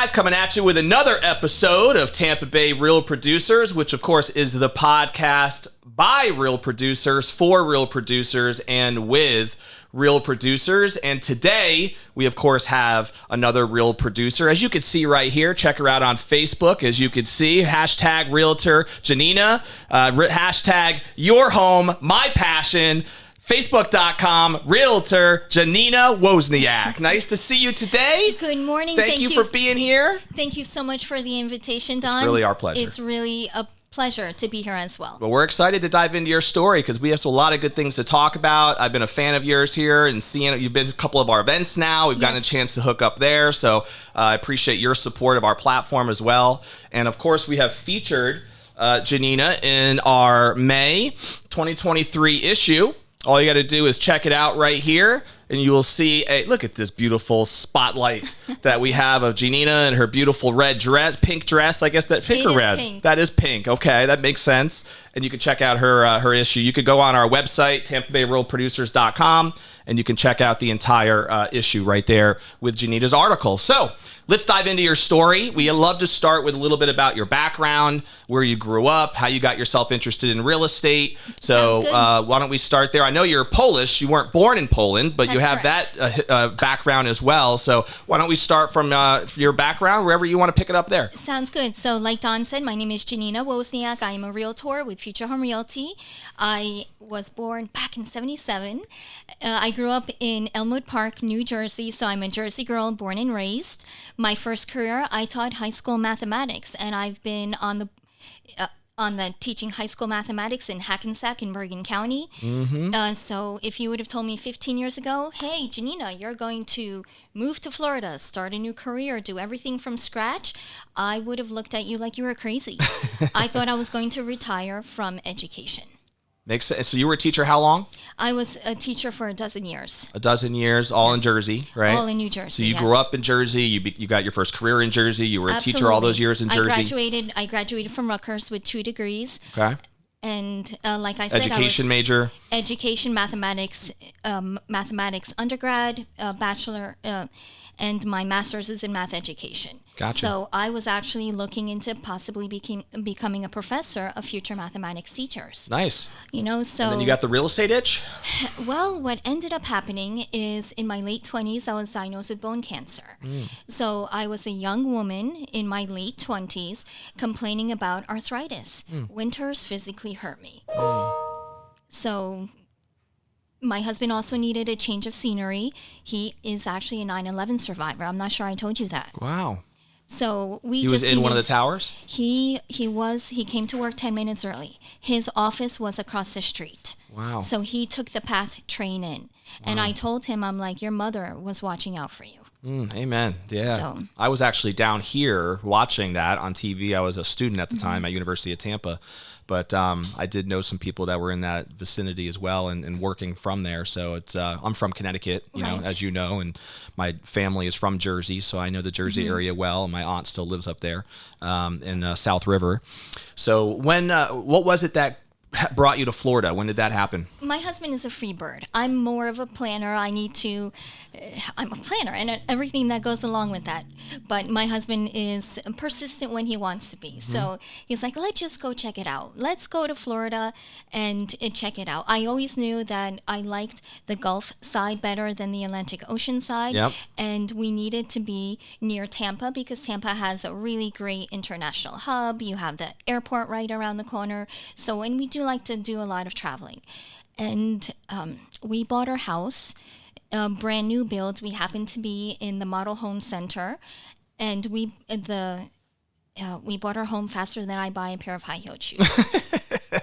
guys, coming at you with another episode of Tampa Bay Real Producers, which of course is the podcast by real producers, for real producers, and with real producers. And today we of course have another real producer. As you can see right here, check her out on Facebook. As you can see, hashtag realtor Janina, hashtag your home, my passion. Facebook.com, realtor Janina Wozniak. Nice to see you today. Good morning. Thank you for being here. Thank you so much for the invitation, Don. It's really our pleasure. It's really a pleasure to be here as well. Well, we're excited to dive into your story because we have a lot of good things to talk about. I've been a fan of yours here and seeing it. You've been to a couple of our events now. We've gotten a chance to hook up there. So I appreciate your support of our platform as well. And of course, we have featured Janina in our May 2023 issue. All you got to do is check it out right here, and you will see look at this beautiful spotlight that we have of Janina and her beautiful red dress, pink dress. I guess that pink or red? Pink. That is pink. Okay, that makes sense. And you can check out her issue. You could go on our website, TampaBayRealProducers.com, and you can check out the entire issue right there with Janina's article. So let's dive into your story. We love to start with a little bit about your background, where you grew up, how you got yourself interested in real estate. So why don't we start there? I know you're Polish. You weren't born in Poland, but you have that background as well. So why don't we start from your background, wherever you want to pick it up there. Sounds good. So like Don said, my name is Janina Wozniak. I am a realtor with Future Home Realty. I was born back in 77. I grew up in Elmwood Park, New Jersey. So I'm a Jersey girl, born and raised. My first career, I taught high school mathematics, and I've been on the teaching high school mathematics in Hackensack in Bergen County. Mm-hmm. So if you would have told me 15 years ago, hey, Janina, you're going to move to Florida, start a new career, do everything from scratch, I would have looked at you like you were crazy. I thought I was going to retire from education. Makes sense. So you were a teacher how long? I was a teacher for a dozen years. A dozen years, all in Jersey, right? All in New Jersey. So you grew up in Jersey. You got your first career in Jersey. You were a teacher all those years in Jersey. I graduated from Rutgers with 2 degrees. Okay. And like I said, education major. Education, mathematics undergrad, bachelor, and my master's is in math education. Gotcha. So I was actually looking into possibly becoming a professor of future mathematics teachers. Nice. You know, so... And then you got the real estate itch? Well, what ended up happening is in my late 20s, I was diagnosed with bone cancer. So I was a young woman in my late 20s complaining about arthritis. Winters physically hurt me. So... my husband also needed a change of scenery. He is actually a 9/11 survivor. I'm not sure I told you that. Wow. So he was in one of the towers? He came to work 10 minutes early. His office was across the street. Wow. So he took the PATH train in. Wow. And I told him, I'm like, your mother was watching out for you. Amen. Yeah. So, I was actually down here watching that on TV. I was a student at the time at University of Tampa. But I did know some people that were in that vicinity as well and working from there. So it's I'm from Connecticut, you know, as you know, and my family is from Jersey. So I know the Jersey area well. And my aunt still lives up there in South River. So what was it that brought you to Florida? When did that happen? My husband is a free bird. I'm more of a planner. I'm a planner and everything that goes along with that. But my husband is persistent when he wants to be. So he's like, let's just go check it out. Let's go to Florida and check it out. I always knew that I liked the Gulf side better than the Atlantic Ocean side. Yep. And we needed to be near Tampa because Tampa has a really great international hub. You have the airport right around the corner. So when we do like to do a lot of traveling. And we bought our house, a brand new build. We happened to be in the model home center, and we bought our home faster than I buy a pair of high-heeled shoes.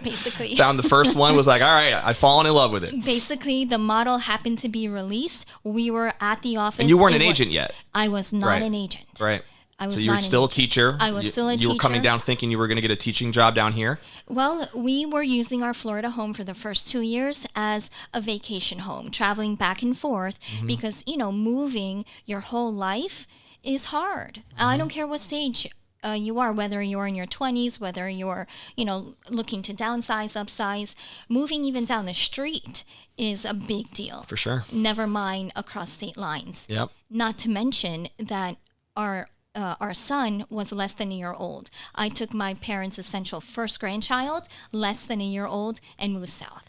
Basically. Found the first one, was like, all right, I've fallen in love with it. Basically, the model happened to be released. We were at the office. And you weren't an agent yet. I was not an agent. Right. So you were still a teacher. I was still a teacher. You were coming down thinking you were going to get a teaching job down here? Well, we were using our Florida home for the first 2 years as a vacation home, traveling back and forth because, moving your whole life is hard. I don't care what stage you are, whether you're in your 20s, whether you're, looking to downsize, upsize, moving even down the street is a big deal. For sure. Never mind across state lines. Yep. Not to mention that our our son was less than a year old. I took my parents' essential first grandchild, less than a year old, and moved south.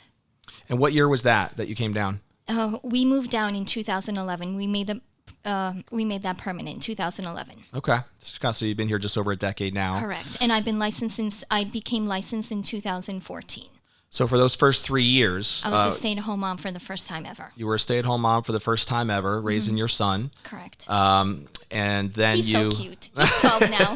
And what year was that you came down? We moved down in 2011. We made that permanent in 2011. Okay. So you've been here just over a decade now. Correct. And I've been licensed since I became licensed in 2014. So for those first 3 years... I was a stay-at-home mom for the first time ever. You were a stay-at-home mom for the first time ever, raising your son. Correct. And then He's so cute. He's 12 now.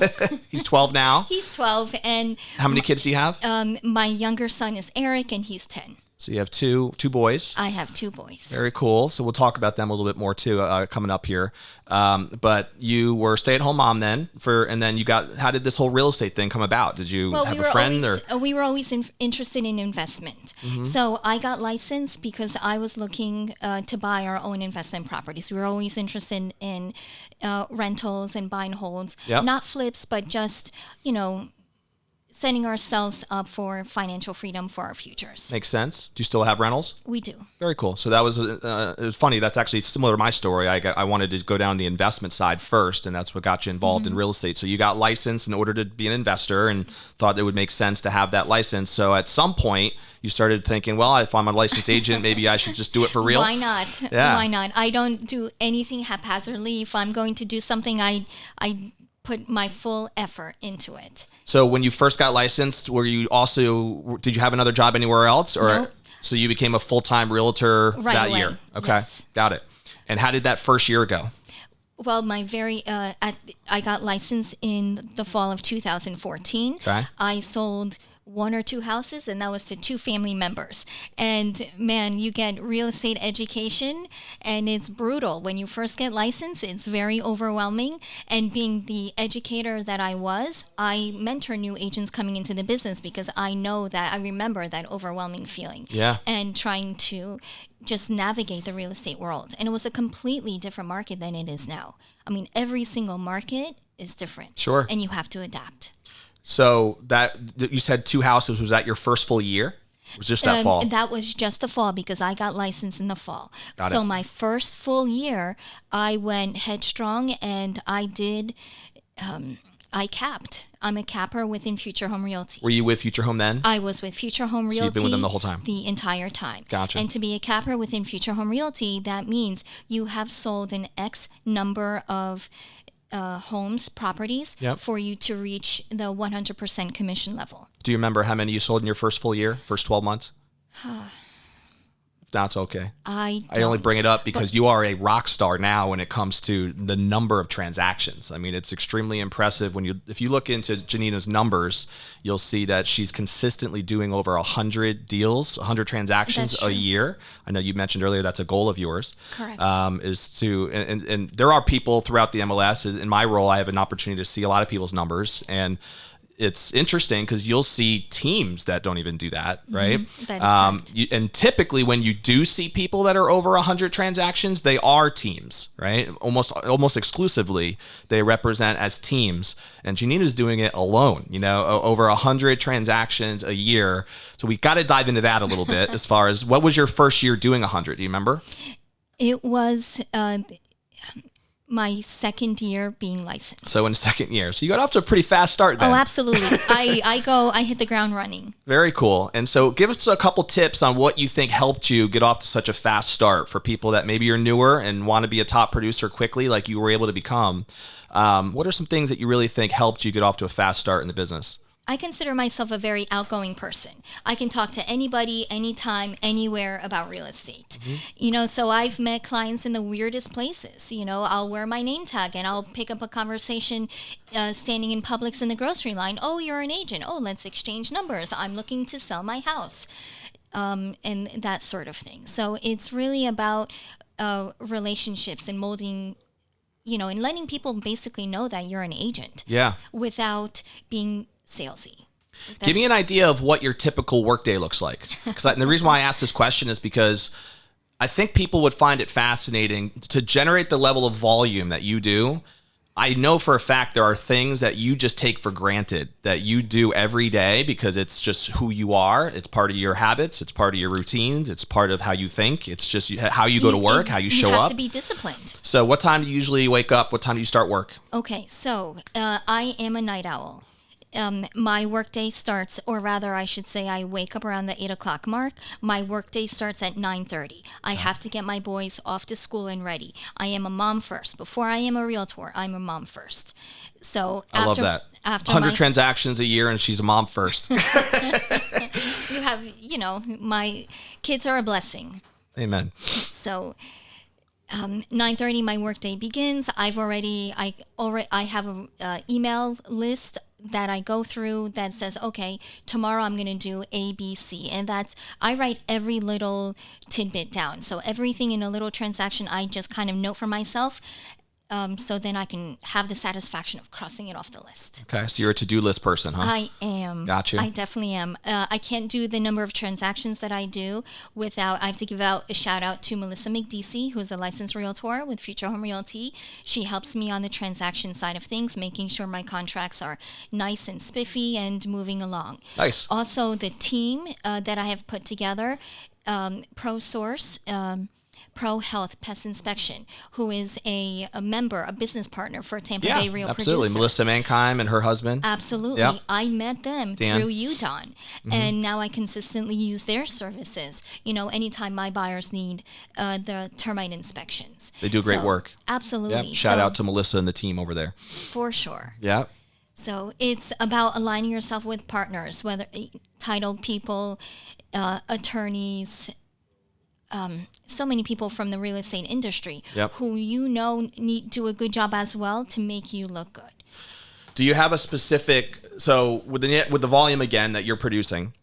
He's 12 now? He's 12. And how many kids do you have? My younger son is Eric, and he's 10. So you have two boys. I have 2 boys. Very cool. So we'll talk about them a little bit more too coming up here. But you were a stay-at-home mom then, and then how did this whole real estate thing come about? Did you have a friend? We were always interested in investment. Mm-hmm. So I got licensed because I was looking to buy our own investment properties. We were always interested in rentals and buy and holds. Yep. Not flips, but just, setting ourselves up for financial freedom for our futures. Makes sense. Do you still have rentals? We do. Very cool. So that was it was funny. That's actually similar to my story. I wanted to go down the investment side first, and that's what got you involved in real estate. So you got licensed in order to be an investor and thought it would make sense to have that license. So at some point, you started thinking, well, if I'm a licensed agent, maybe I should just do it for real. Why not? Yeah. Why not? I don't do anything haphazardly. If I'm going to do something, I put my full effort into it. So when you first got licensed, did you have another job anywhere else? Or No. So you became a full-time realtor that away. year? Okay, Yes. Got it. And how did that first year go? Well, I got licensed in the fall of 2014. Okay. I sold 1 or 2 houses, and that was to 2 family members. And man, you get real estate education, and it's brutal. When you first get licensed, it's very overwhelming. And being the educator that I was, I mentor new agents coming into the business because I remember that overwhelming feeling. Yeah. And trying to just navigate the real estate world. And it was a completely different market than it is now. I mean, every single market is different. Sure. And you have to adapt. So that you said 2 houses. Was that your first full year? Or was just that fall? That was just the fall because I got licensed in the fall. Got so it. my first full year, I went headstrong and I did. I capped. I'm a capper within Future Home Realty. Were you with Future Home then? I was with Future Home Realty. So you've been with them the whole time? The entire time. Gotcha. And to be a capper within Future Home Realty, that means you have sold an X number of homes, properties, Yep. for you to reach the 100% commission level. Do you remember how many you sold in your first full year, first 12 months? If not, it's okay. I only bring it up But because you are a rock star now when it comes to the number of transactions. I mean, it's extremely impressive. If you look into Janina's numbers, you'll see that she's consistently doing over 100 deals, 100 transactions That's a true. year. I know you mentioned earlier that's a goal of yours. Correct. And there are people throughout the MLS. In my role, I have an opportunity to see a lot of people's numbers, and it's interesting because you'll see teams that don't even do that, right? That is correct. And typically when you do see people that are over 100 transactions, they are teams, right? Almost exclusively, they represent as teams. And Janina's doing it alone, over 100 transactions a year. So we got to dive into that a little bit as far as what was your first year doing 100? Do you remember? It was my second year being licensed. So in the second year. So you got off to a pretty fast start then. Oh, absolutely. I hit the ground running. Very cool. And so give us a couple tips on what you think helped you get off to such a fast start for people that maybe you're newer and want to be a top producer quickly like you were able to become. What are some things that you really think helped you get off to a fast start in the business? I consider myself a very outgoing person. I can talk to anybody, anytime, anywhere about real estate. Mm-hmm. So I've met clients in the weirdest places. I'll wear my name tag and I'll pick up a conversation standing in Publix in the grocery line. Oh, you're an agent. Oh, let's exchange numbers. I'm looking to sell my house. And that sort of thing. So it's really about relationships and molding, and letting people basically know that you're an agent. Yeah. Without being salesy. Give me an idea of what your typical workday looks like. And the reason why I ask this question is because I think people would find it fascinating to generate the level of volume that you do. I know for a fact there are things that you just take for granted that you do every day because it's just who you are. It's part of your habits. It's part of your routines. It's part of how you think. It's just how you go to work, how you show up. You have to be disciplined. So what time do you usually wake up? What time do you start work? Okay, so I am a night owl. My workday starts, or rather I should say I wake up around the 8 o'clock mark. My workday starts at 9:30. I have to get my boys off to school and ready. I am a mom first. Before I am a realtor, I'm a mom first. So I love that. After 100 transactions a year and she's a mom first. You have, my kids are a blessing. Amen. So 9:30 my workday begins. I have a email list that I go through that says, okay, tomorrow I'm going to do A, B, C. And I write every little tidbit down. So everything in a little transaction, I just kind of note for myself. So then I can have the satisfaction of crossing it off the list. Okay, so you're a to-do list person, huh? I am. Gotcha. I definitely am. I can't do the number of transactions that I do without, I have to give out a shout out to Melissa McDeasy, who's a licensed realtor with Future Home Realty. She helps me on the transaction side of things, making sure my contracts are nice and spiffy and moving along. Nice. Also, the team that I have put together, ProSource, Pro Health Pest Inspection, who is a member, a business partner for Tampa Bay Real absolutely. Producers. Melissa Mankheim and her husband. Absolutely. Yep. I met them Dan. through you, Don. And now I consistently use their services, anytime my buyers need the termite inspections. They do great work. Absolutely. Yep. Shout out to Melissa and the team over there. For sure. Yeah. So it's about aligning yourself with partners, whether title people, attorneys, so many people from the real estate industry who do a good job as well to make you look good. Do you have a specific, so with the volume again that you're producing,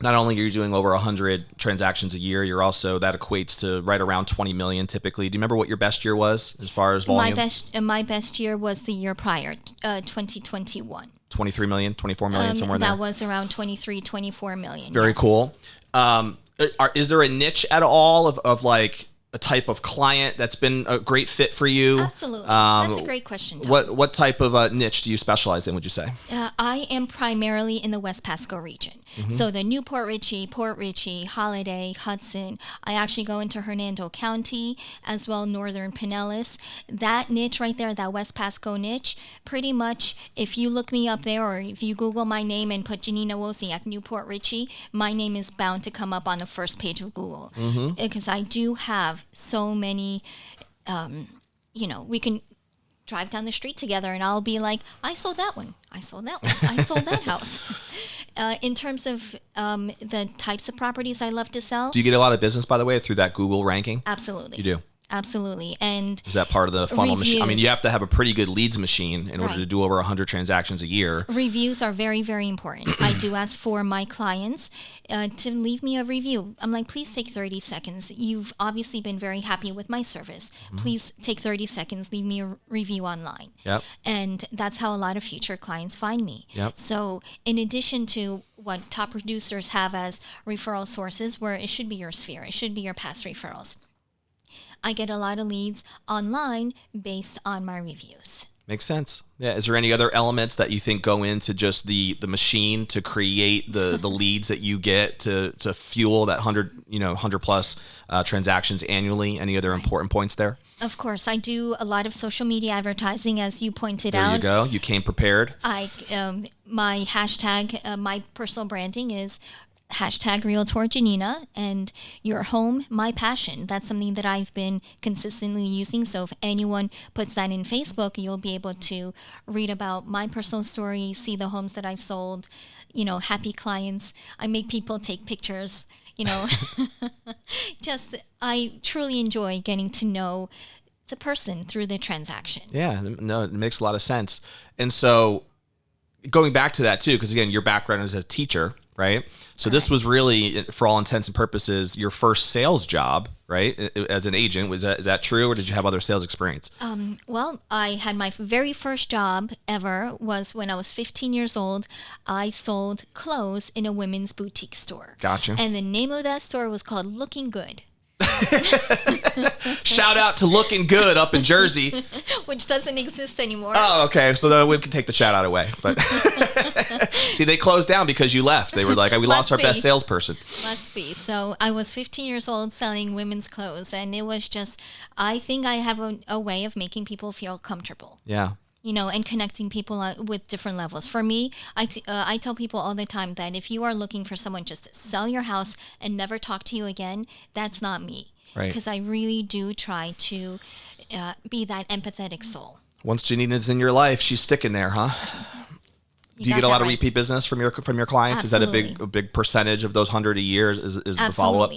not only are you doing over 100 transactions a year, you're also, that equates to right around 20 million typically. Do you remember what your best year was as far as volume? My best year was the year prior, 2021. 23 million, 24 million, somewhere in there? That was around 23, 24 million. Very cool. Is there a niche at all of like a type of client that's been a great fit for you? Absolutely. That's a great question, Tom. What type of niche do you specialize in, would you say? I am primarily in the West Pasco region. So the Newport Richey, Port Richey, Holiday, Hudson. I actually go into Hernando County as well, Northern Pinellas. That niche right there, that West Pasco niche, pretty much if you look me up there or if you Google my name and put Janina Wozniak, Newport Richey, my name is bound to come up on the first page of Google. Because I do have so many, we can drive down the street together and I'll be like, I sold that one. I sold that one. I sold that house. In terms of the types of properties I love to sell. Do you get a lot of business, by the way, through that Google ranking? Absolutely. You do? Absolutely. And is that part of the funnel machine? I mean, you have to have a pretty good leads machine in order to do over 100 transactions a year. Reviews are very, very important. I do ask for my clients to leave me a review. I'm like, please take 30 seconds. You've obviously been very happy with my service. Please take 30 seconds, leave me a review online. Yep. And that's how a lot of future clients find me. Yep. So in addition to what top producers have as referral sources, where it should be your sphere, it should be your past referrals, I get a lot of leads online based on my reviews. Makes sense. Yeah. Is there any other elements that you think go into just the machine to create the leads that you get to fuel that 100 plus transactions annually? Any other important points there? Of course, I do a lot of social media advertising, as you pointed out. There you go. You came prepared. My hashtag, my personal branding is #Realtor Janina, and your home, my passion. That's something that I've been consistently using. So if anyone puts that in Facebook, you'll be able to read about my personal story, see the homes that I've sold, happy clients. I make people take pictures, I truly enjoy getting to know the person through the transaction. Yeah, no, it makes a lot of sense. And so going back to that too, because again, your background is as a teacher, right? So this was really, for all intents and purposes, your first sales job, right? As an agent, is that true, or did you have other sales experience? Well, I had my very first job ever was when I was 15 years old. I sold clothes in a women's boutique store. Gotcha. And the name of that store was called Looking Good. Shout out to Looking Good up in Jersey. Which doesn't exist anymore. Oh, okay. So then we can take the shout out away. But see, they closed down because you left. They were like, we lost our best salesperson. Must be. So I was 15 years old selling women's clothes, and it was just, I think I have a way of making people feel comfortable. Yeah. You know, and connecting people with different levels. For me, I tell people all the time that if you are looking for someone just to sell your house and never talk to you again, that's not me. Right. Because I really do try to be that empathetic soul. Once Janina's in your life, she's sticking there, huh? Do you get a lot of repeat business from your clients? Absolutely. Is that a big percentage of those 100 a year? Is the follow up?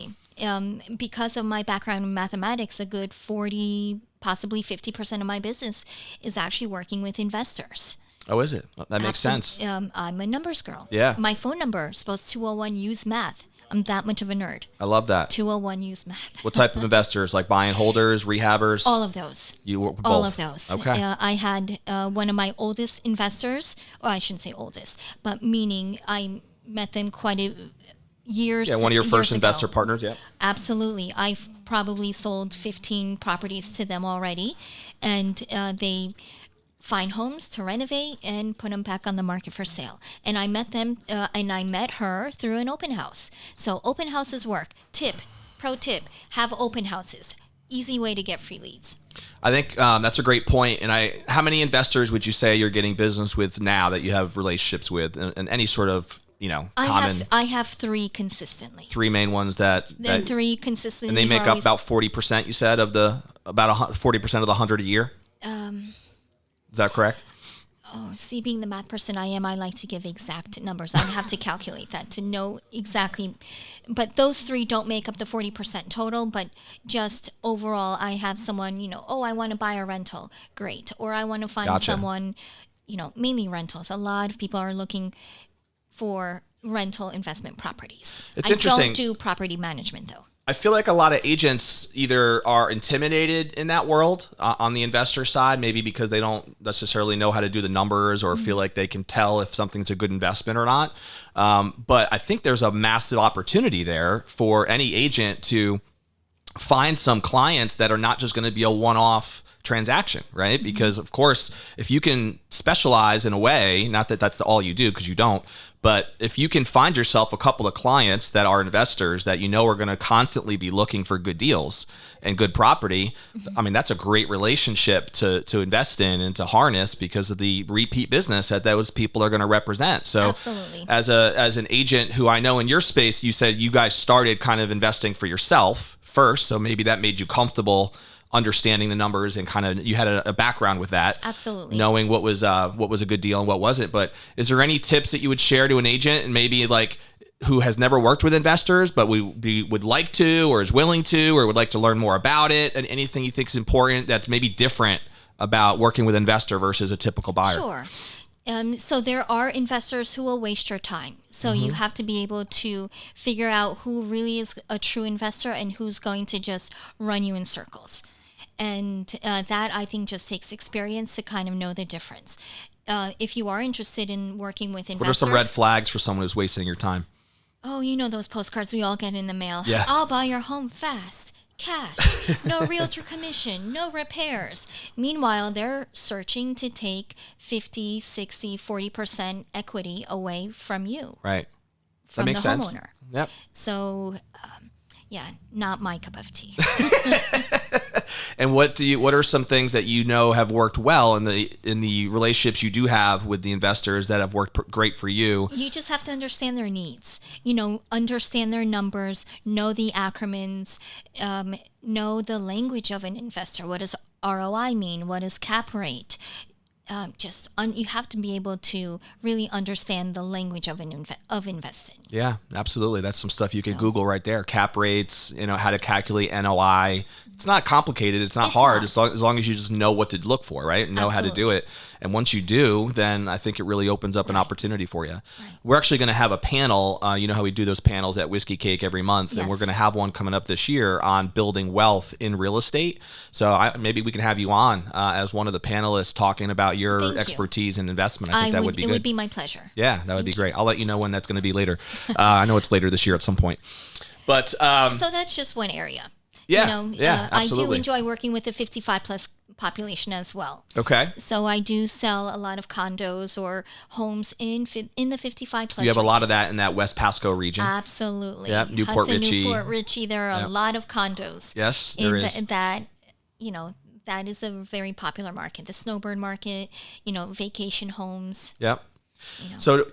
Because of my background in mathematics, a good 40, possibly 50% of my business is actually working with investors. Oh, is it? That makes sense. I'm a numbers girl. Yeah. My phone number is supposed 201 use math. I'm that much of a nerd. I love that. 201 use math. What type of investors? Like buy and holders, rehabbers? All of those. You work with both? All of those. Okay. I had one of my oldest investors, or I shouldn't say oldest, but meaning I met them quite a years. Yeah, one of your first ago. investor partners, yeah. Absolutely. I've probably sold 15 properties to them already, and they find homes to renovate and put them back on the market for sale. And I met them, and I met her through an open house. So open houses work. Pro tip, have open houses. Easy way to get free leads. I think that's a great point. And how many investors would you say you're getting business with now that you have relationships with, and any sort of common? I have 3 consistently. 3 main ones that 3 consistently. And they make up about 40%. You said of about 40% of the 100 a year. Is that correct? Oh, see, being the math person I am, I like to give exact numbers. I have to calculate that to know exactly. But those 3 don't make up the 40% total. But just overall, I have someone, I want to buy a rental. Great. Or I want to find someone, mainly rentals. A lot of people are looking for rental investment properties. It's interesting. I don't do property management, though. I feel like a lot of agents either are intimidated in that world on the investor side, maybe because they don't necessarily know how to do the numbers or feel like they can tell if something's a good investment or not. But I think there's a massive opportunity there for any agent to find some clients that are not just going to be a one-off transaction, right? Because of course, if you can specialize in a way, not that that's all you do, because you don't, but if you can find yourself a couple of clients that are investors that are going to constantly be looking for good deals and good property, I mean, that's a great relationship to invest in and to harness because of the repeat business that those people are going to represent. So absolutely. As an agent who I know in your space, you said you guys started kind of investing for yourself first. So maybe that made you comfortable understanding the numbers and kind of you had a background with that. Absolutely. Knowing what was a good deal and what wasn't. But is there any tips that you would share to an agent and maybe like who has never worked with investors but would like to or is willing to or would like to learn more about it, and anything you think is important that's maybe different about working with an investor versus a typical buyer? Sure. So there are investors who will waste your time. So you have to be able to figure out who really is a true investor and who's going to just run you in circles. And that, I think, just takes experience to kind of know the difference. If you are interested in working with investors... What are some red flags for someone who's wasting your time? Oh, those postcards we all get in the mail. Yeah. I'll buy your home fast. Cash. No realtor commission. No repairs. Meanwhile, they're searching to take 50, 60, 40% equity away from you. Right. From that makes the sense. Homeowner. Yep. So, not my cup of tea. And what are some things that have worked well in the relationships you do have with the investors that have worked great for you? You just have to understand their needs. Understand their numbers, know the acronyms, know the language of an investor. What does ROI mean? What is cap rate? You have to be able to really understand the language of investing. Yeah, absolutely. That's some stuff you can Google right there. Cap rates, how to calculate NOI. It's not complicated. It's not hard. As long as you just know what to look for, right? And know how to do it. And once you do, then I think it really opens up an opportunity for you. Right. We're actually going to have a panel. You know how we do those panels at Whiskey Cake every month, and we're going to have one coming up this year on building wealth in real estate. So maybe we can have you on as one of the panelists talking about your expertise in investment. I think that would be good. It would be my pleasure. Yeah, that would be great. I'll let you know when that's going to be later. I know it's later this year at some point. But so that's just one area. Yeah, I do absolutely. enjoy working with the 55 plus population as well. Okay. So I do sell a lot of condos or homes in the 55 plus. You have a range. lot of that in that West Pasco region. Absolutely. Yep, Newport Richey. Newport Richey. There are a lot of condos. Yes, there is. That, that is a very popular market. The snowbird market, vacation homes. Yep. So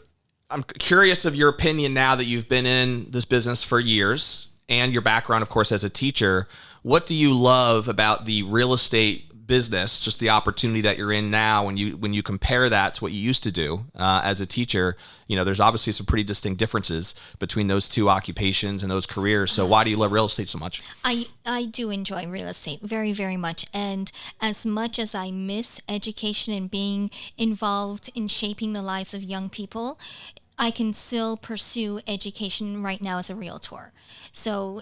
I'm curious of your opinion now that you've been in this business for years and your background, of course, as a teacher. What do you love about the real estate business, just the opportunity that you're in now when you compare that to what you used to do as a teacher? There's obviously some pretty distinct differences between those two occupations and those careers. So why do you love real estate so much? I do enjoy real estate very, very much. And as much as I miss education and being involved in shaping the lives of young people, I can still pursue education right now as a realtor. So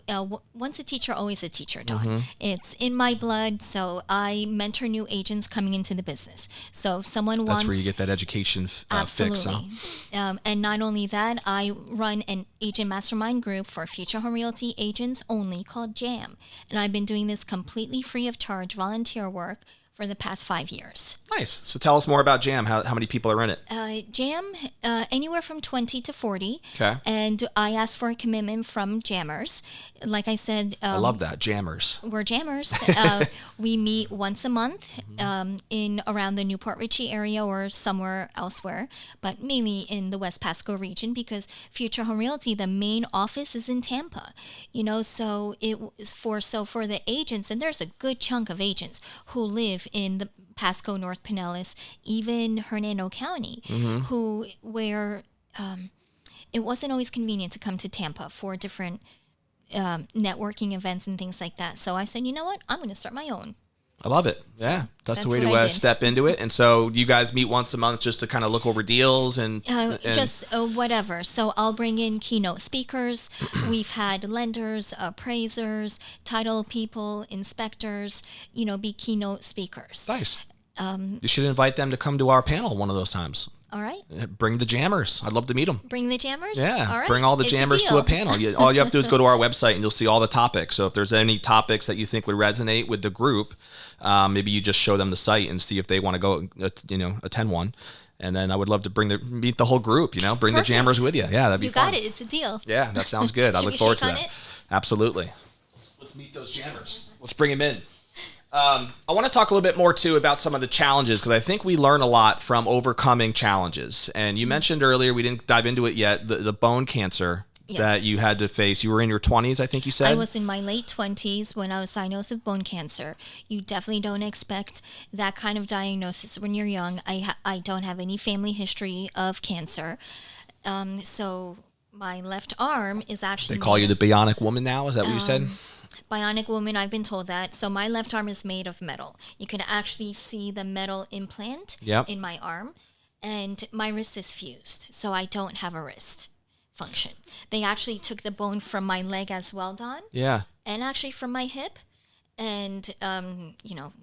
once a teacher, always a teacher, Dawn. It's in my blood. So I mentor new agents coming into the business. So if someone wants... That's where you get that education absolutely. fix. Huh? And not only that, I run an agent mastermind group for future home realty agents only called JAM. And I've been doing this completely free of charge volunteer work for the past 5 years. Nice. So tell us more about JAM. How many people are in it? JAM, anywhere from 20 to 40. Okay. And I asked for a commitment from jammers. Like I said... I love that, jammers. We're jammers. We meet once a month in around the Newport Richey area or somewhere elsewhere, but mainly in the West Pasco region because Future Home Realty, the main office is in Tampa. So it was for the agents, and there's a good chunk of agents who live in the Pasco, North Pinellas, even Hernando County, where it wasn't always convenient to come to Tampa for different networking events and things like that. So I said, you know what? I'm going to start my own. I love it. Yeah, that's the way to step into it. And so you guys meet once a month just to kind of look over deals and just whatever. So I'll bring in keynote speakers. We've had lenders, appraisers, title people, inspectors, be keynote speakers. Nice. You should invite them to come to our panel one of those times. All right. Bring the jammers. I'd love to meet them. Bring the jammers? Yeah. All right. Bring all the jammers to a panel. All you have to do is go to our website and you'll see all the topics. So if there's any topics that you think would resonate with the group, maybe you just show them the site and see if they want to go, attend one. And then I would love to meet the whole group, bring Perfect. The jammers with you. Yeah, that'd be fun. You got it. It's a deal. Yeah, that sounds good. I look forward to that. It? Absolutely. Let's meet those jammers. Let's bring them in. I want to talk a little bit more, too, about some of the challenges, because I think we learn a lot from overcoming challenges. And you mentioned earlier, we didn't dive into it yet, the bone cancer that you had to face. You were in your 20s, I think you said? I was in my late 20s when I was diagnosed with bone cancer. You definitely don't expect that kind of diagnosis when you're young. I don't have any family history of cancer. So my left arm is actually... They call you the bionic woman now? Is that what you said? Bionic woman, I've been told that. So my left arm is made of metal. You can actually see the metal implant in my arm. And my wrist is fused. So I don't have a wrist function. They actually took the bone from my leg as well, Don. Yeah. And actually from my hip. And,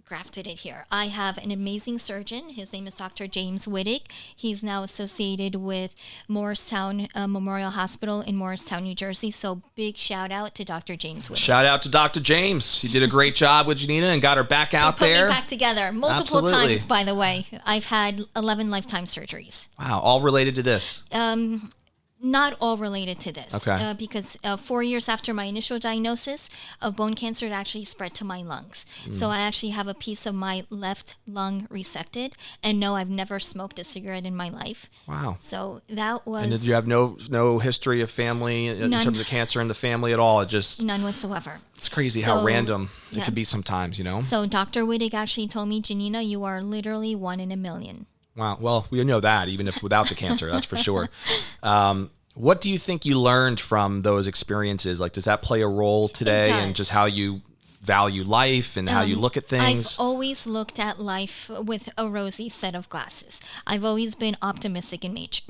grafted it here. I have an amazing surgeon. His name is Dr. James Wittig. He's now associated with Morristown Memorial Hospital in Morristown, New Jersey. So big shout out to Dr. James Wittig. Shout out to Dr. James. He did a great job with Janina and got her back out there. Put me back together multiple times, by the way. I've had 11 lifetime surgeries. Wow. All related to this? Not all related to this. Okay. Because 4 years after my initial diagnosis of bone cancer, it actually spread to my lungs. So I actually have a piece of my left lung resected. And no, I've never smoked a cigarette in my life. Wow. So that was... And did you have no history of family in terms of cancer in the family at all? None whatsoever. It's crazy how random it can be sometimes, So Dr. Wittig actually told me, Janina, you are literally 1 in a million. Wow. Well, we know that, even if without the cancer, that's for sure. What do you think you learned from those experiences? Like, does that play a role today in just how you value life and how you look at things? I've always looked at life with a rosy set of glasses. I've always been optimistic in nature.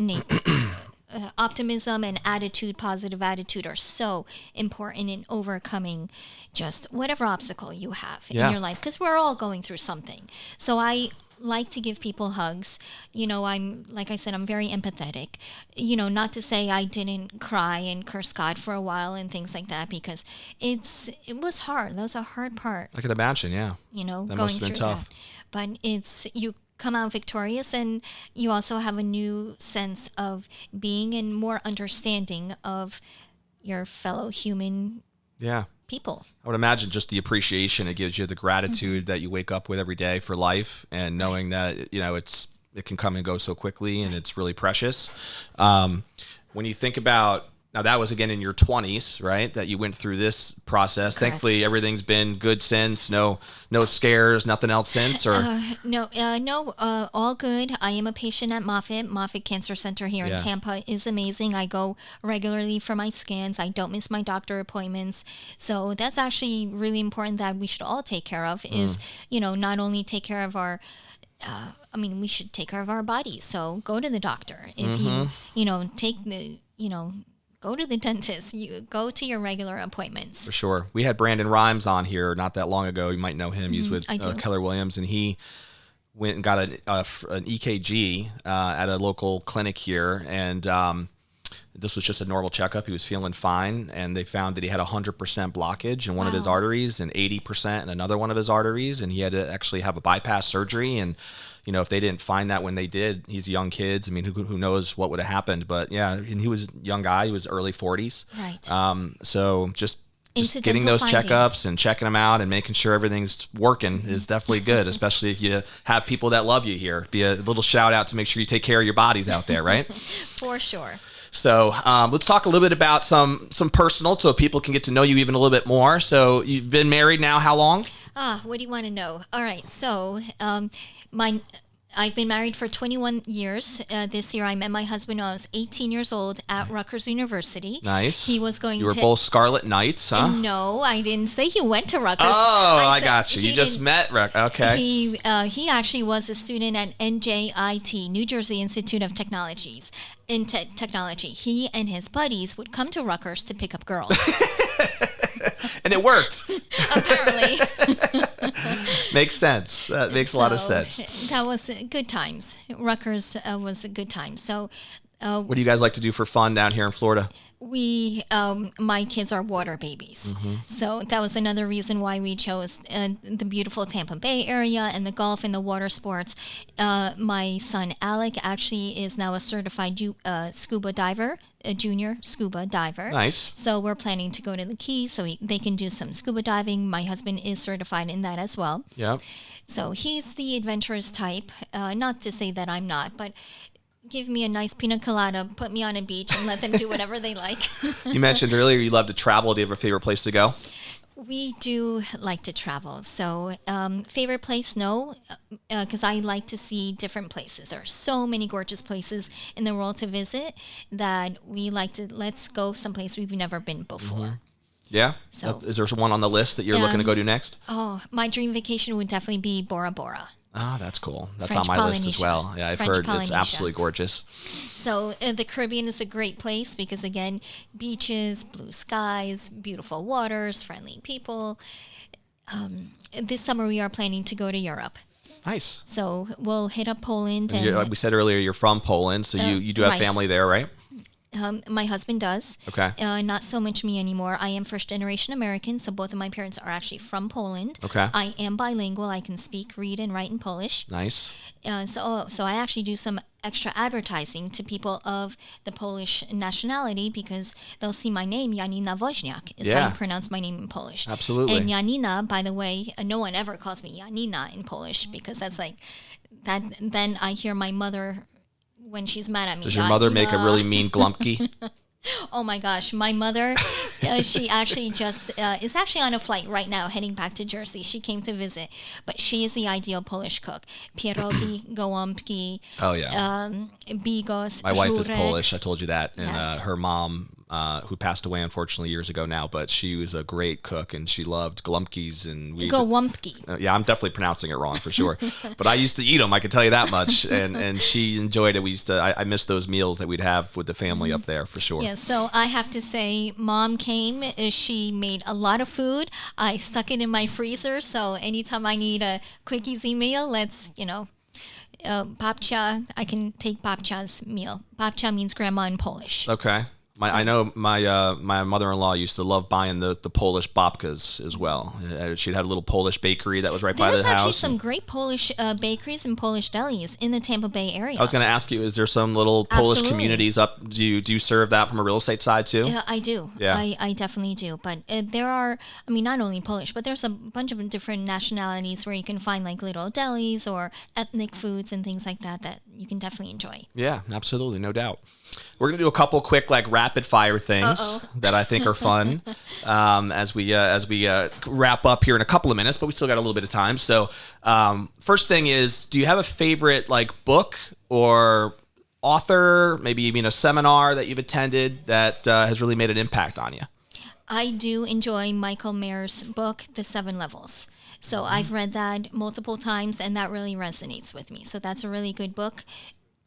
Optimism and attitude, positive attitude, are so important in overcoming just whatever obstacle you have in your life, because we're all going through something. So I like to give people hugs. Like I said, I'm very empathetic. Not to say I didn't cry and curse God for a while and things like that, because it was hard. That was a hard part. I could imagine, yeah. That must going have been through tough. that. But you come out victorious, and you also have a new sense of being and more understanding of your fellow human people. I would imagine just the appreciation it gives you, the gratitude that you wake up with every day for life, and knowing that it can come and go so quickly, and it's really precious. When you think about, now that was again in your 20s, right? That you went through this process. Correct. Thankfully, everything's been good since. No scares, nothing else since, or No, all good. I am a patient at Moffitt Cancer Center here in Tampa is amazing. I go regularly for my scans. I don't miss my doctor appointments. So that's actually really important that we should all take care of. Is not only take care of our. We should take care of our bodies. So go to the doctor. If you take the go to the dentist. You go to your regular appointments. For sure. We had Brandon Rhymes on here not that long ago. You might know him. He's with Keller Williams, and he went and got an EKG at a local clinic here, and this was just a normal checkup. He was feeling fine, and they found that he had 100% blockage in one of his arteries and 80% in another one of his arteries, and he had to actually have a bypass surgery. And if they didn't find that when they did, he's young kids. I mean, who knows what would have happened? But yeah, and he was a young guy. He was early 40s. Right. So just getting those checkups and checking them out and making sure everything's working is definitely good, especially if you have people that love you here. Be a little shout out to make sure you take care of your bodies out there, right? For sure. So let's talk a little bit about some personal, so people can get to know you even a little bit more. So you've been married now how long? What do you want to know? All right. So I've been married for 21 years. This year I met my husband when I was 18 years old at Rutgers University. Nice. He was going to... You were both Scarlet Knights, huh? No, I didn't say he went to Rutgers. Oh, I got you. You just met Rutgers. Okay. He actually was a student at NJIT, New Jersey Institute of Technologies. In technology. He and his buddies would come to Rutgers to pick up girls. And it worked. Apparently. Makes sense. That makes a lot of sense. That was good times. Rutgers was a good time. So, what do you guys like to do for fun down here in Florida? My kids are water babies. So that was another reason why we chose the beautiful Tampa Bay area and the golf and the water sports. My son Alec actually is now a certified scuba diver, a junior scuba diver. Nice. So we're planning to go to the Keys so they can do some scuba diving. My husband is certified in that as well. Yeah. So he's the adventurous type. Not to say that I'm not, but give me a nice pina colada, put me on a beach, and let them do whatever they like. You mentioned earlier you love to travel. Do you have a favorite place to go? We do like to travel. So favorite place, no, because I like to see different places. There are so many gorgeous places in the world to visit that we like to, let's go someplace we've never been before. Yeah? So, is there one on the list that you're looking to go to next? Oh, my dream vacation would definitely be Bora Bora. Oh, that's cool. That's French on my list as Polynesia. well. Yeah, I've French heard Polynesia. it's absolutely gorgeous. So the Caribbean is a great place because, again, beaches, blue skies, beautiful waters, friendly people. This summer we are planning to go to Europe. Nice. So we'll hit up Poland. And we said earlier you're from Poland, so you do have right. family there, right? My husband does. Okay. Not so much me anymore. I am first generation American, so both of my parents are actually from Poland. Okay. I am bilingual. I can speak, read, and write in Polish. Nice. So I actually do some extra advertising to people of the Polish nationality because they'll see my name, Janina Wozniak, is how you pronounce my name in Polish. Absolutely. And Janina, by the way, no one ever calls me Janina in Polish because that's like that. Then I hear my mother when she's mad at me. Does your mother make a really mean glumpki? Oh my gosh, my mother, she actually just is actually on a flight right now heading back to Jersey. She came to visit, but she is the ideal Polish cook. Pierogi, gołąbki, oh yeah, bigos. My wife is żurek. Polish. I told you that, and Yes. her mom, who passed away unfortunately years ago now, but she was a great cook and she loved glumpkies and we. Gołąbki. Yeah, I'm definitely pronouncing it wrong for sure, but I used to eat them. I can tell you that much, and she enjoyed it. We used to. I miss those meals that we'd have with the family up there for sure. Yeah, so I have to say, Mom came. She made a lot of food. I stuck it in my freezer, so anytime I need a quick, easy meal, let's Babcia, I can take babcia's meal. Babcia means grandma in Polish. Okay. I know my mother-in-law used to love buying the Polish babkas as well. She'd had a little Polish bakery that was right by the house. There's actually some great Polish bakeries and Polish delis in the Tampa Bay area. I was going to ask you, is there some little Polish communities up? Do you serve that from a real estate side too? Yeah, I do. Yeah. I definitely do. But there are, I mean, not only Polish, but there's a bunch of different nationalities where you can find like little delis or ethnic foods and things like that that you can definitely enjoy. Yeah, absolutely. No doubt. We're going to do a couple quick like rapid fire things that I think are fun as we wrap up here in a couple of minutes, but we still got a little bit of time. So first thing is, do you have a favorite like book or author, maybe even a seminar that you've attended that has really made an impact on you? I do enjoy Michael Mayer's book, The 7 Levels. So I've read that multiple times and that really resonates with me. So that's a really good book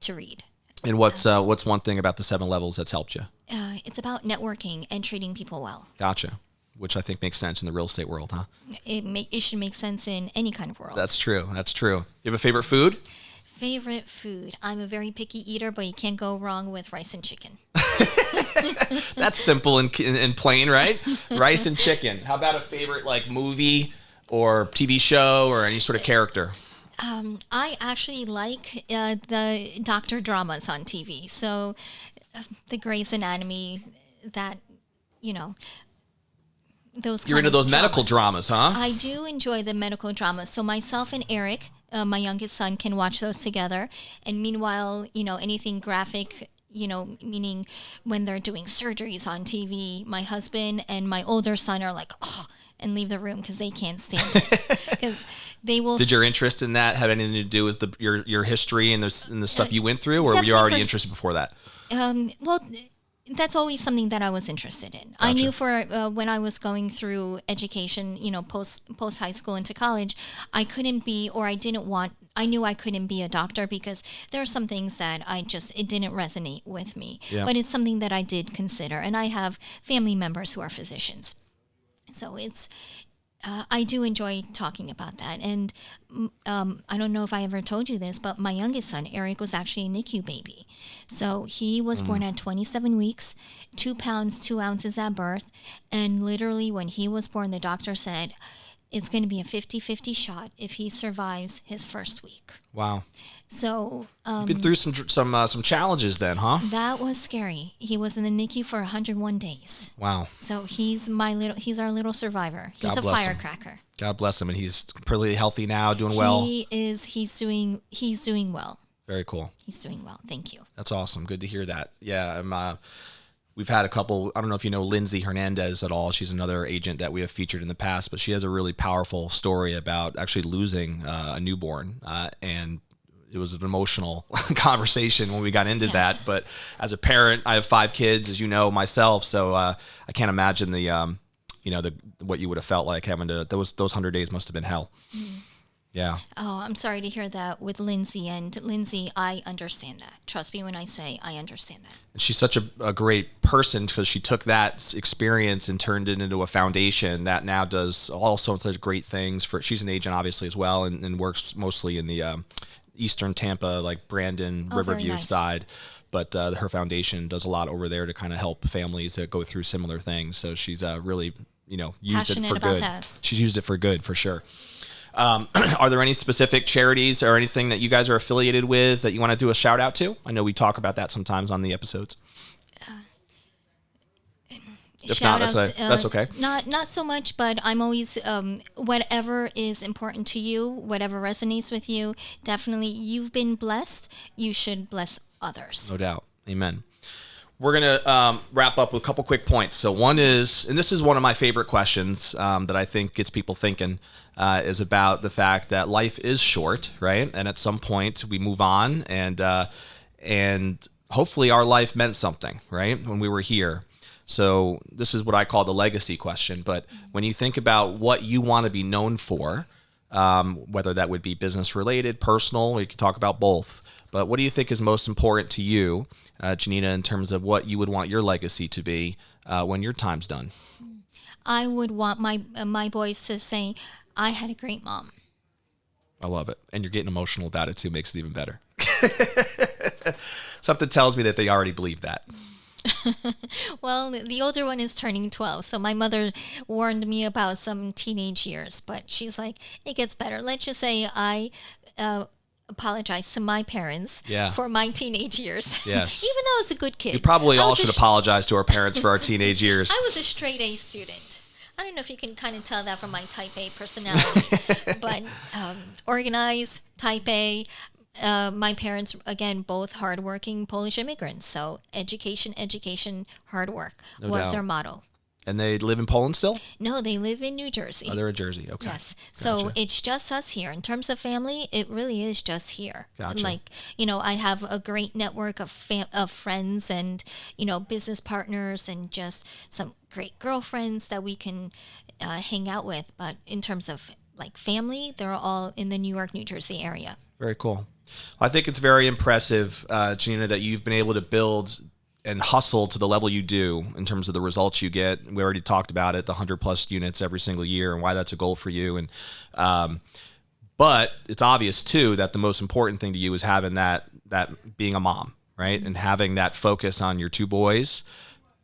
to read. And what's one thing about the 7 levels that's helped you? It's about networking and treating people well. Gotcha. Which I think makes sense in the real estate world, huh? It should make sense in any kind of world. That's true. That's true. You have a favorite food? Favorite food? I'm a very picky eater, but you can't go wrong with rice and chicken. That's simple and plain, right? Rice and chicken. How about a favorite like movie or TV show or any sort of character? I actually like the doctor dramas on TV. So the Grey's Anatomy, that, those You're into those medical dramas, huh? I do enjoy the medical dramas. So myself and Eric, my youngest son, can watch those together. And meanwhile, anything graphic, meaning when they're doing surgeries on TV, my husband and my older son are like, oh, and leave the room because they can't stand it. Because they will. Did your interest in that have anything to do with your history and the stuff you went through, or were you already interested before that? Well, that's always something that I was interested in. Gotcha. I knew for when I was going through education, post high school into college, I couldn't be, or I didn't want. I knew I couldn't be a doctor because there are some things that it didn't resonate with me. Yeah. But it's something that I did consider, and I have family members who are physicians. So I do enjoy talking about that. And I don't know if I ever told you this, but my youngest son, Eric, was actually a NICU baby. So he was born at 27 weeks, 2 pounds, 2 ounces at birth. And literally when he was born, the doctor said, it's going to be a 50-50 shot if he survives his first week. Wow. So you've been through some challenges then, huh? That was scary. He was in the NICU for 101 days. Wow. So he's our little survivor. He's a firecracker. God bless him, and he's pretty healthy now, doing well. He's doing well. Very cool. He's doing well. Thank you. That's awesome. Good to hear that. Yeah, we've had a couple, I don't know if you know Lindsay Hernandez at all. She's another agent that we have featured in the past, but she has a really powerful story about actually losing a newborn, and it was an emotional conversation when we got into that. But as a parent, I have 5 kids, as you know, myself. So I can't imagine what you would have felt like having to, those 100 days must have been hell. Mm. Yeah. Oh, I'm sorry to hear that with Lindsay. And Lindsay, I understand that. Trust me when I say I understand that. And she's such a great person because she took that experience and turned it into a foundation that now does all sorts of great things. She's an agent, obviously, as well, and works mostly in the Eastern Tampa, like Brandon, Riverview side. But her foundation does a lot over there to kind of help families that go through similar things. So she's really, used passionate it for about good. That. She's used it for good, for sure. Are there any specific charities or anything that you guys are affiliated with that you want to do a shout out to? I know we talk about that sometimes on the episodes. If not, that's okay. Not so much, but I'm always whatever is important to you, whatever resonates with you. Definitely, you've been blessed. You should bless others. No doubt. Amen. We're gonna wrap up with a couple quick points. So one is, and this is one of my favorite questions that I think gets people thinking, is about the fact that life is short, right? And at some point we move on, and hopefully our life meant something, right? When we were here. So this is what I call the legacy question. But when you think about what you want to be known for, whether that would be business related, personal, we could talk about both. But what do you think is most important to you, Janina, in terms of what you would want your legacy to be when your time's done? I would want my boys to say, I had a great mom. I love it. And you're getting emotional about it too, makes it even better. Something tells me that they already believe that. Well, the older one is turning 12, so my mother warned me about some teenage years, but she's like, it gets better. Let's just say I apologize to my parents for my teenage years. Yes. Even though I was a good kid. We probably all should apologize to our parents for our teenage years. I was a straight A student. I don't know if you can kind of tell that from my type A personality, but organized, type A. My parents, again, both hardworking Polish immigrants. So education, hard work was their motto. And they live in Poland still? No, they live in New Jersey. Oh, they're in Jersey. Okay. Yes. So it's just us here. In terms of family, it really is just here. Gotcha. Like, I have a great network of friends and, business partners and just some great girlfriends that we can hang out with. But in terms of like family, they're all in the New York, New Jersey area. Very cool. I think it's very impressive, Janina, that you've been able to build and hustle to the level you do in terms of the results you get. We already talked about it, the 100+ units every single year and why that's a goal for you. And but it's obvious too that the most important thing to you is having that being a mom, right? And having that focus on your 2 boys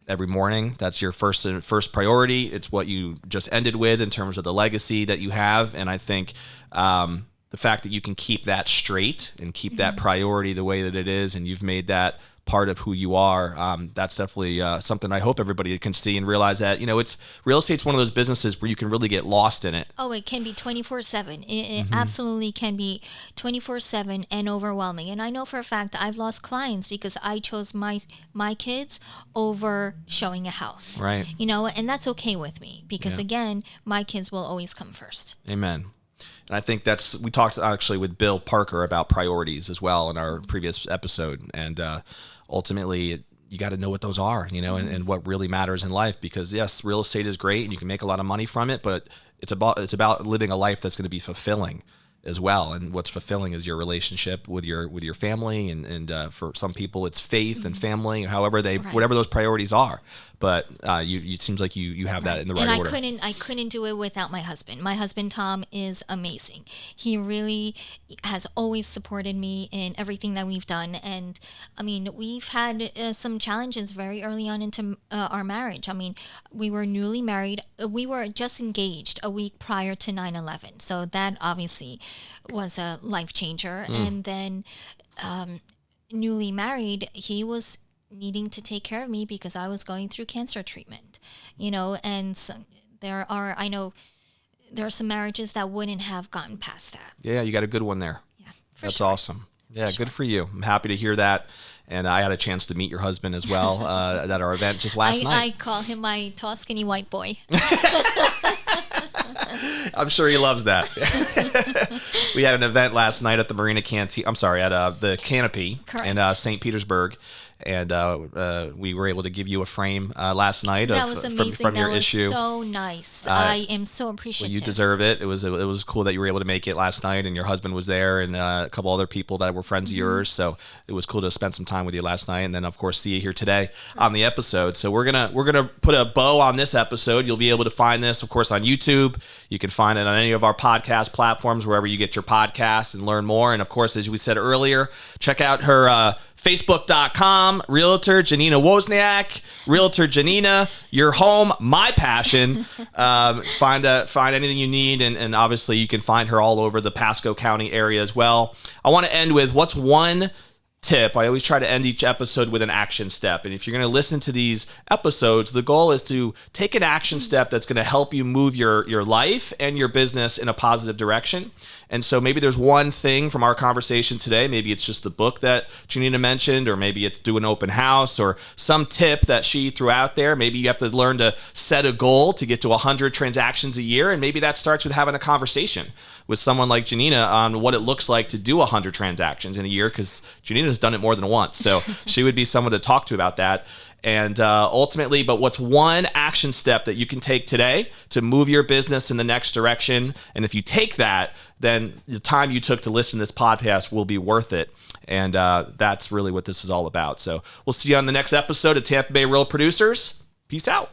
every morning. That's your first priority. It's what you just ended with in terms of the legacy that you have. And I think the fact that you can keep that straight and keep that priority the way that it is, and you've made that part of who you are, that's definitely something I hope everybody can see and realize that, it's real estate's one of those businesses where you can really get lost in it. Oh, it can be 24/7. It absolutely can be 24/7 and overwhelming. And I know for a fact I've lost clients because I chose my kids over showing a house. Right. And that's okay with me because again, my kids will always come first. Amen. And I think we talked actually with Bill Parker about priorities as well in our previous episode. And ultimately, you got to know what those are, and what really matters in life. Because yes, real estate is great and you can make a lot of money from it, but it's about living a life that's going to be fulfilling as well. And what's fulfilling is your relationship with your family, and for some people it's faith and family, and however whatever those priorities are. But it seems like you have that in the right order. And I couldn't do it without my husband. My husband Tom is amazing. He really has always supported me in everything that we've done. And I mean, we've had some challenges very early on into our marriage. I mean, we were newly married. We were just engaged a week prior to 9/11. So that obviously was a life changer. And then newly married, he was needing to take care of me because I was going through cancer treatment, and I know there are some marriages that wouldn't have gotten past that. Yeah, you got a good one there. Yeah, that's sure. Awesome. Yeah, good for you. I'm happy to hear that. And I had a chance to meet your husband as well at our event just last night. I call him my tall, skinny white boy. I'm sure he loves that. We had an event last night at the Marina Canteen. I'm sorry, at the Canopy in St. Petersburg. And we were able to give you a frame last night that was amazing. From your issue. That was so nice. I am so appreciative. Well, you deserve it. It was cool that you were able to make it last night, and your husband was there, and a couple other people that were friends of yours. So it was cool to spend some time with you last night, and then of course see you here today on the episode. So we're gonna put a bow on this episode. You'll be able to find this, of course, on YouTube. You can find it on any of our podcast platforms, wherever you get your podcasts, and learn more. And of course, as we said earlier, check out her Facebook.com, Realtor Janina Wozniak, Realtor Janina, your home, my passion. Find anything you need, and obviously you can find her all over the Pasco County area as well. I want to end with what's one tip. I always try to end each episode with an action step. And if you're going to listen to these episodes, the goal is to take an action step that's going to help you move your life and your business in a positive direction. And so maybe there's one thing from our conversation today. Maybe it's just the book that Janina mentioned, or maybe it's do an open house, or some tip that she threw out there. Maybe you have to learn to set a goal to get to 100 transactions a year. And maybe that starts with having a conversation with someone like Janina on what it looks like to do 100 transactions in a year, because Janina's done it more than once. So she would be someone to talk to about that. And ultimately, but what's one action step that you can take today to move your business in the next direction? And if you take that, then the time you took to listen to this podcast will be worth it. And that's really what this is all about. So we'll see you on the next episode of Tampa Bay Real Producers. Peace out.